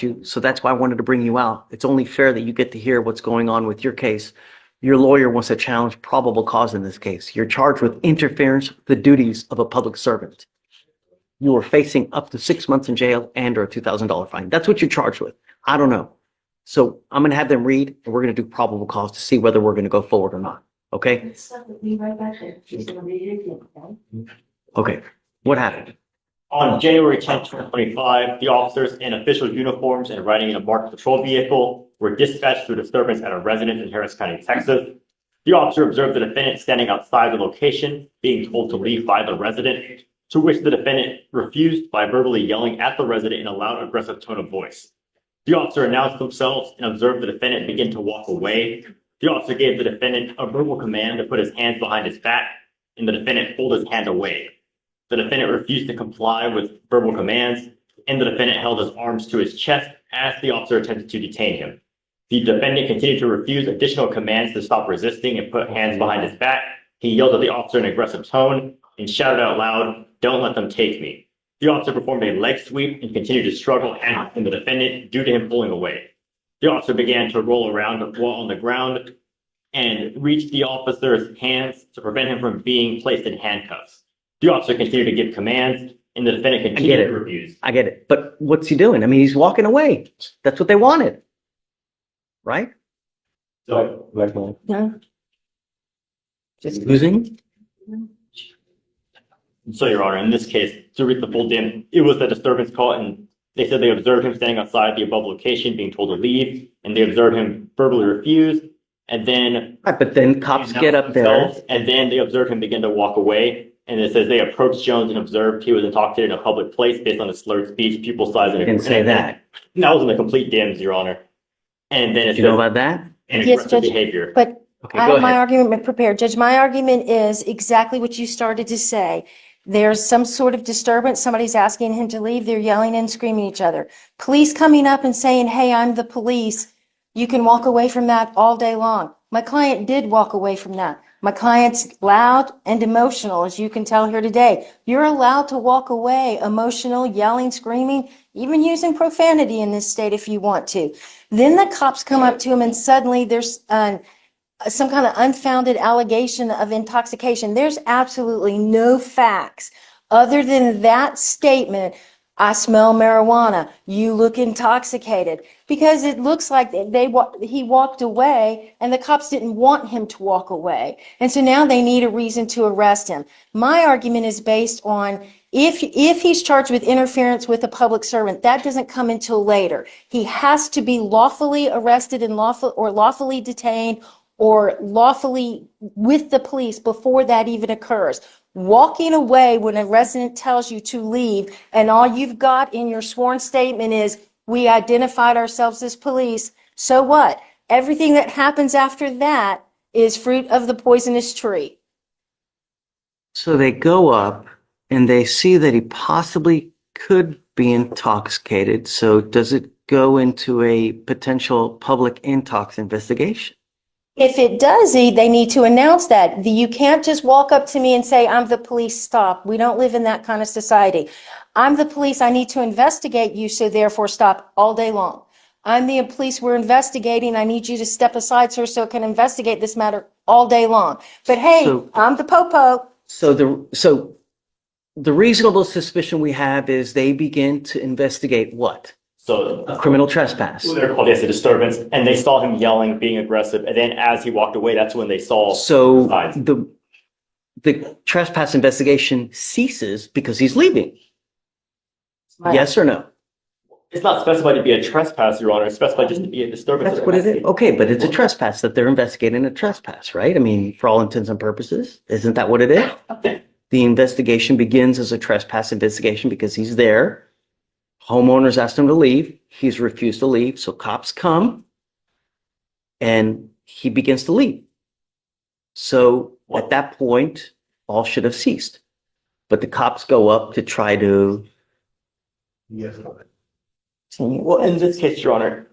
you. So that's why I wanted to bring you out. It's only fair that you get to hear what's going on with your case. Your lawyer wants to challenge probable cause in this case. You're charged with interference with the duties of a public servant. You are facing up to 6 months in jail and or a $2,000 fine. That's what you're charged with. I don't know. So I'm going to have them read, and we're going to do probable cause to see whether we're going to go forward or not. Okay? Okay. What happened? On January 10th, 2025, the officers in official uniforms and riding in a marked patrol vehicle were dispatched to a disturbance at a residence in Harris County, Texas. The officer observed the defendant standing outside the location, being told to leave by the resident, to which the defendant refused by verbally yelling at the resident in a loud, aggressive tone of voice. The officer announced themselves and observed the defendant begin to walk away. The officer gave the defendant a verbal command to put his hands behind his back, and the defendant pulled his hand away. The defendant refused to comply with verbal commands, and the defendant held his arms to his chest as the officer attempted to detain him. The defendant continued to refuse additional commands to stop resisting and put hands behind his back. He yelled at the officer in an aggressive tone and shouted out loud, "Don't let them take me." The officer performed a leg sweep and continued to struggle handcuffing the defendant due to him pulling away. The officer began to roll around on the ground and reached the officer's hands to prevent him from being placed in handcuffs. The officer continued to give commands, and the defendant continued to refuse. I get it. But what's he doing? I mean, he's walking away. That's what they wanted. Right? So, No. Just losing? So, Your Honor, in this case, to read the full dim, it was a disturbance call, and they said they observed him standing outside the above location, being told to leave, and they observed him verbally refuse, and then... Right, but then cops get up there. And then they observed him begin to walk away, and it says they approached Jones and observed he was intoxicated in a public place based on his slurred speech, pupil size, and... Didn't say that. That was in the complete dims, Your Honor. And then it You know about that? and Yes, aggressive Judge, behavior. but Okay, I go have my ahead. argument prepared. Judge, my argument is exactly what you started to say. There's some sort of disturbance. Somebody's asking him to leave. They're yelling and screaming at each other. Police coming up and saying, "Hey, I'm the police." You can walk away from that all day long. My client did walk away from that. My client's loud and emotional, as you can tell here today. You're allowed to walk away emotional, yelling, screaming, even using profanity in this state if you want to. Then the cops come up to him and suddenly there's some kind of unfounded allegation of intoxication. There's absolutely no facts other than that statement. "I smell marijuana. You look intoxicated," because it looks like he walked away and the cops didn't want him to walk away. And so now they need a reason to arrest him. My argument is based on if he's charged with interference with a public servant, that doesn't come until later. He has to be lawfully arrested and lawfully detained or lawfully with the police before that even occurs. Walking away when a resident tells you to leave and all you've got in your sworn statement is, "We identified ourselves as police." So what? Everything that happens after that is fruit of the poisonous tree. So they go up and they see that he possibly could be intoxicated. So does it go into a potential public intox investigation? If it does, they need to announce that. You can't just walk up to me and say, "I'm the police, stop." We don't live in that kind of society. "I'm the police, I need to investigate you, so therefore stop," all day long. "I'm the police, we're investigating, I need you to step aside, sir, so I can investigate this matter," all day long. But hey, I'm the popo. So the reasonable suspicion we have is they begin to investigate what? So A criminal trespass. they're called, yes, a disturbance, and they saw him yelling, being aggressive, and then as he walked away, that's when they saw. So signs. the trespass investigation ceases because he's leaving. Right. Yes or no? It's not specified to be a trespass, Your Honor. It's specified just to be a disturbance. That's what it is. Okay, but it's a trespass that they're investigating a trespass, right? I mean, for all intents and purposes, isn't that what it is? Okay. The investigation begins as a trespass investigation because he's there. Homeowners asked him to leave. He's refused to leave. So cops come and he begins to leave. So at that point, all should have ceased. But the cops go up to try to... Well, in this case, Your Honor,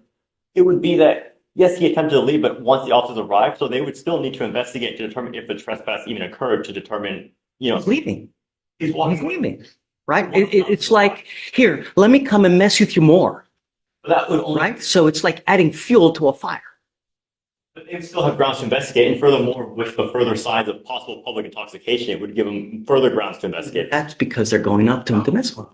it would be that, yes, he attempted to leave, but once the officers arrived, so they would still need to investigate to determine if the trespass even occurred to determine, He's leaving. he's walking. He's leaving. Right? It's like, here, let me come and mess with you more. That would only, right? So it's like adding fuel to a fire. they would still have grounds to investigate, and furthermore, with the further signs of possible public intoxication, it would give them further grounds to investigate. That's because they're going up to him to miss one.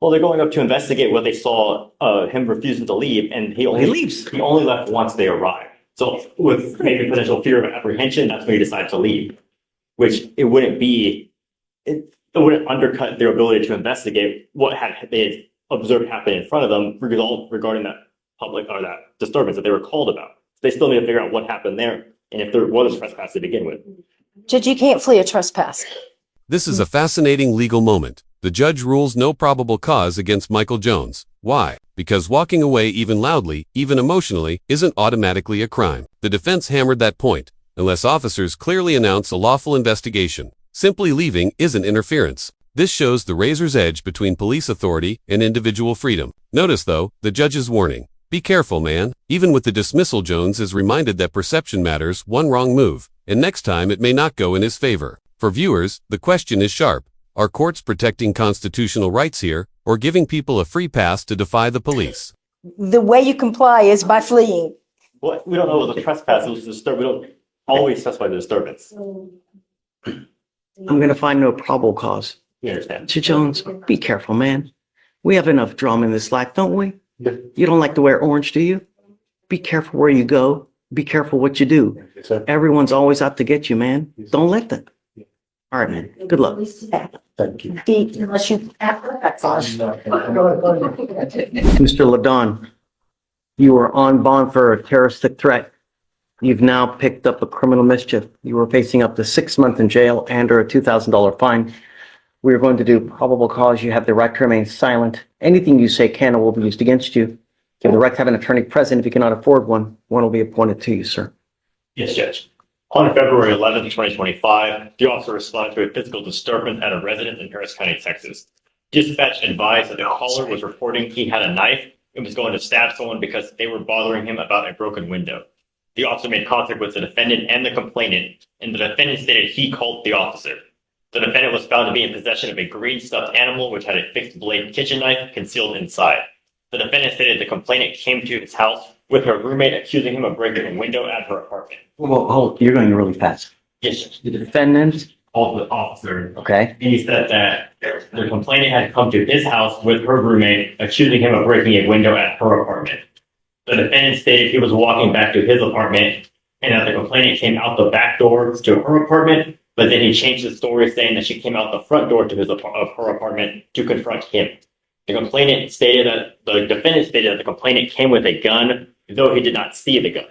Well, they're going up to investigate what they saw, him refusing to leave, and he leaves. only left once they arrived. So with maybe potential fear of apprehension, that's when he decided to leave, which it wouldn't be, it wouldn't undercut their ability to investigate what they had observed happen in front of them regarding that public or that disturbance that they were called about. They still need to figure out what happened there and if there was a trespass to begin with. Judge, you can't flee a trespass. This is a fascinating legal moment. The judge rules no probable cause against Michael Jones. Why? Because walking away even loudly, even emotionally, isn't automatically a crime. The defense hammered that point, unless officers clearly announce a lawful investigation. Simply leaving isn't interference. This shows the razor's edge between police authority and individual freedom. Notice, though, the judge's warning. Be careful, man. Even with the dismissal, Jones is reminded that perception matters. One wrong move, and next time it may not go in his favor. For viewers, the question is sharp. Are courts protecting constitutional rights here, or giving people a free pass to defy the police? The way you comply is by fleeing. Well, we don't know what the trespass was. We don't always specify the disturbance. I'm going to find no probable cause. You understand? Mr. Jones, be careful, man. We have enough drama in this life, don't we? Yeah. You don't like to wear orange, do you? Be careful where you go. Be careful what you do. Everyone's always out to get you, man. Don't let them. All right, man. Good luck. Thank you. Unless you. Mr. Ladon, you were on bond for a terroristic threat. You've now picked up a criminal mischief. You were facing up to 6 months in jail and or a $2,000 fine. We are going to do probable cause. You have the right to remain silent. Anything you say can or will be used against you. You have the right to have an attorney present. If you cannot afford one, one will be appointed to you, sir. Yes, Judge. On February 11th, 2025, the officer responded to a physical disturbance at a residence in Harris County, Texas. Dispatch advised that the caller was reporting he had a knife and was going to stab someone because they were bothering him about a broken window. The officer made contact with the defendant and the complainant, and the defendant stated he called the officer. The defendant was found to be in possession of a green stuffed animal which had a fixed blade kitchen knife concealed inside. The defendant stated the complainant came to his house with her roommate, accusing him of breaking a window at her apartment. Well, hold, you're going really fast. Yes, Judge. The defendant, Called the officer. okay, And he said that the complainant had come to his house with her roommate, accusing him of breaking a window at her apartment. The defendant stated he was walking back to his apartment and that the complainant came out the back door to her apartment, but then he changed the story saying that she came out the front door to her apartment to confront him. The defendant stated that the complainant came with a gun, though he did not see the gun.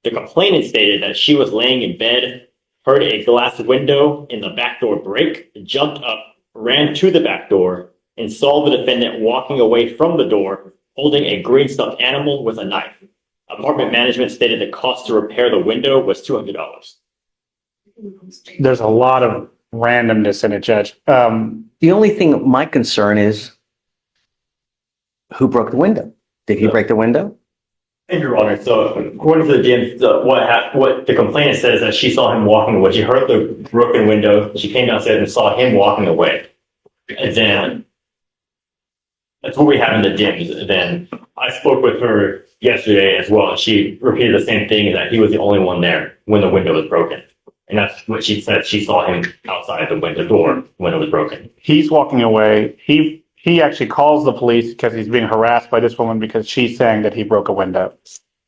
The complainant stated that she was laying in bed, heard a glass window in the back door break, jumped up, ran to the back door, and saw the defendant walking away from the door, holding a green stuffed animal with a knife. Apartment management stated the cost to repair the window was $200. There's a lot of randomness in it, Judge. the only thing, my concern is who broke the window? Did he break the window? And Your Honor, so according to the DM's, what the complainant says that she saw him walking away. She heard the broken window. She came downstairs and saw him walking away. And then that's what we have in the DMs. Then I spoke with her yesterday as well. And she repeated the same thing, that he was the only one there when the window was broken. And that's what she said. She saw him outside the window door when it was broken. He's walking away. He actually calls the police because he's being harassed by this woman because she's saying that he broke a window.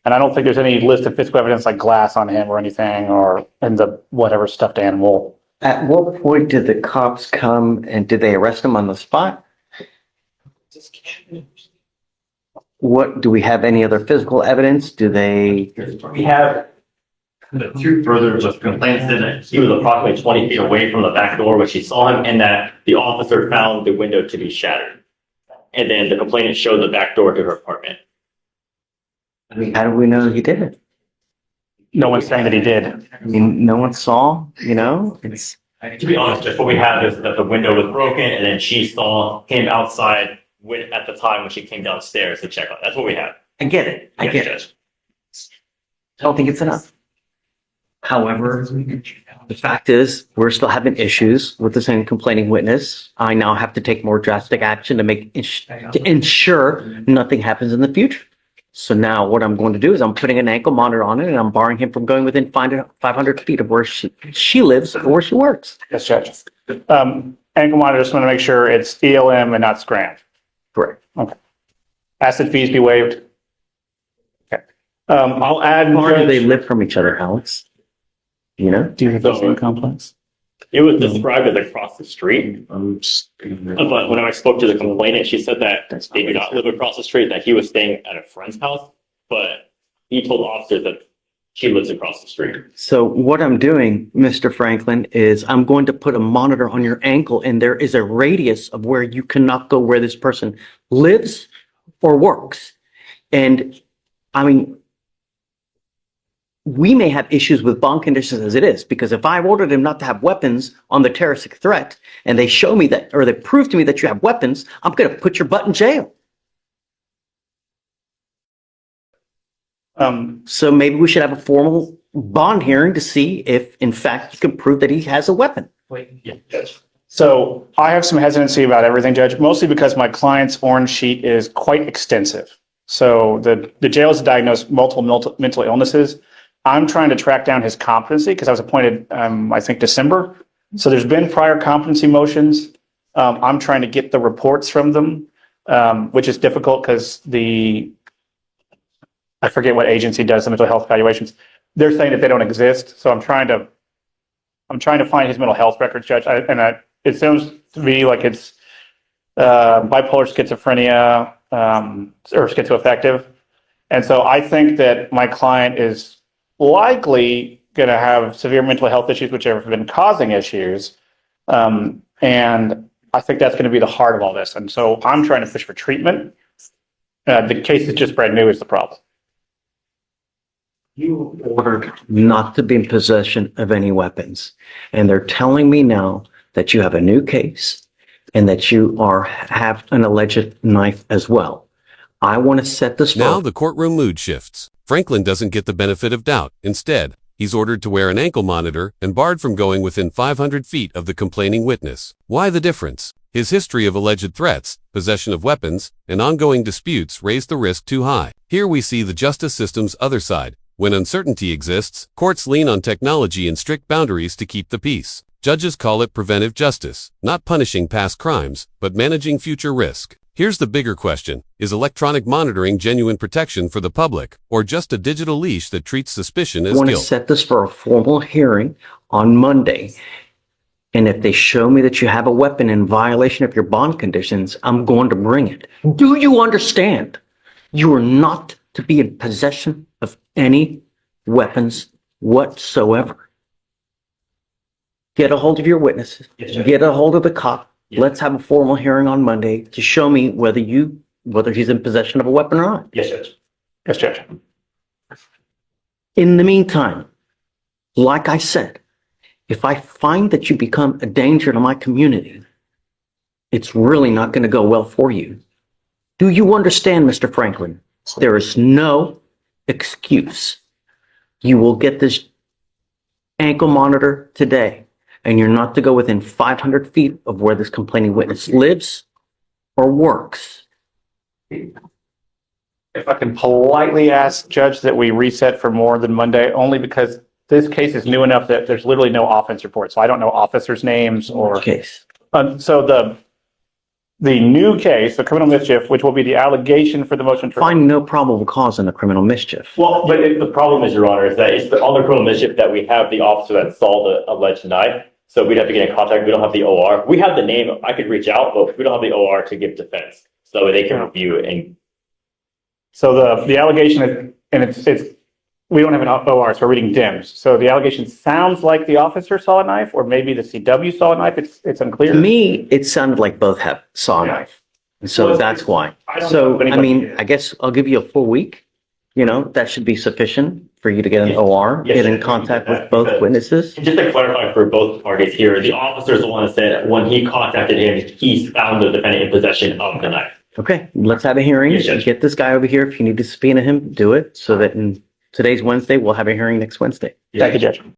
And I don't think there's any list of physical evidence like glass on him or anything, or in the whatever stuffed animal. At what point did the cops come and did they arrest him on the spot? What, do we have any other physical evidence? Do they? We have the two further, the complainant said that he was approximately 20 feet away from the back door when she saw him, and that the officer found the window to be shattered. And then the complainant showed the back door to her apartment. I mean, how do we know he did it? No one's saying that he did. I mean, no one saw, you know, it's. To be honest, just what we have is that the window was broken, and then she saw him outside at the time when she came downstairs to check on. That's what we have. I get it. I Yes, get it. Judge. I don't think it's enough. However, the fact is, we're still having issues with the same complaining witness. I now have to take more drastic action to to ensure nothing happens in the future. So now what I'm going to do is I'm putting an ankle monitor on it and I'm barring him from going within 500 feet of where she lives or where she works. Yes, Judge. Ankle monitor, just want to make sure it's ELM and not scram. Correct. Okay. Asset fees be waived. Okay. I'll add. How far do they live from each other, Alex? You know? Do you have those in the complex? It was described as across the street. But when I spoke to the complainant, she said that they do not live across the street, that he was staying at a friend's house, but he told officers that she lives across the street. So what I'm doing, Mr. Franklin, is I'm going to put a monitor on your ankle and there is a radius of where you cannot go where this person lives or works. And I mean, we may have issues with bond conditions as it is, because if I ordered him not to have weapons on the terroristic threat and they show me that, or they prove to me that you have weapons, I'm going to put your butt in jail. So maybe we should have a formal bond hearing to see if, in fact, you can prove that he has a weapon. So I have some hesitancy about everything, Judge, mostly because my client's orange sheet is quite extensive. So the jail has diagnosed multiple mental illnesses. I'm trying to track down his competency because I was appointed, I think, December. So there's been prior competency motions. I'm trying to get the reports from them, which is difficult because I forget what agency does the mental health evaluations. They're saying that they don't exist. So I'm trying to find his mental health records, Judge. It sounds to me like it's bipolar schizophrenia or schizoaffective. And so I think that my client is likely going to have severe mental health issues, which have been causing issues. And I think that's going to be the heart of all this. And so I'm trying to push for treatment. The case is just brand new is the problem. You ordered not to be in possession of any weapons. And they're telling me now that you have a new case and that you have an alleged knife as well. I want to set this Now the courtroom mood shifts. Franklin doesn't get the benefit of doubt. Instead, he's ordered to wear an ankle monitor and barred from going within 500 feet of the complaining witness. Why the difference? His history of alleged threats, possession of weapons, and ongoing disputes raised the risk too high. Here we see the justice system's other side. When uncertainty exists, courts lean on technology and strict boundaries to keep the peace. Judges call it preventive justice, not punishing past crimes, but managing future risk. Here's the bigger question. Is electronic monitoring genuine protection for the public, or just a digital leash that treats suspicion as guilt. I want guilt? to set this for a formal hearing on Monday. And if they show me that you have a weapon in violation of your bond conditions, I'm going to bring it. Do you understand? You are not to be in possession of any weapons whatsoever. Get a hold of your witnesses. Yes, Get a hold of the cop. Yes. Let's have a formal hearing on Monday to show me whether he's in possession of a weapon or not. Yes, Judge. Yes, Judge. In the meantime, like I said, if I find that you become a danger to my community, it's really not going to go well for you. Do you understand, Mr. Franklin? There is no excuse. You will get this ankle monitor today, and you're not to go within 500 feet of where this complaining witness lives or works. If I can politely ask, Judge, that we reset for more than Monday, only because this case is new enough that there's literally no offense report. So I don't know officers' names or. Case. So the new case, the criminal mischief, which will be the allegation for the motion to. Find no probable cause in the criminal mischief. Well, but the problem is, Your Honor, is that it's on the criminal mischief that we have the officer that saw the alleged knife. So we'd have to get in contact. We don't have the OR. We have the name. I could reach out, but we don't have the OR to give defense. So they can review it. And So the allegation is, and it's we don't have an OR, so we're reading DIMS. So the allegation sounds like the officer saw a knife, or maybe the CW saw a knife. It's unclear. To me, it sounded like both saw a knife. And so Well, that's why. I don't know So, if I anybody mean, did. I guess I'll give you a full week. That should be sufficient for you to get an Yes. OR, Yes, get in yes, contact because- with both witnesses. just to clarify for both parties here, the officer is the one that said when he contacted him, he found the defendant in possession of the knife. Okay, let's have a hearing. Yes, Judge. Get this guy over here. If you need to subpoena him, do it so that today's Wednesday, we'll have a hearing next Wednesday. Thank you, Judge.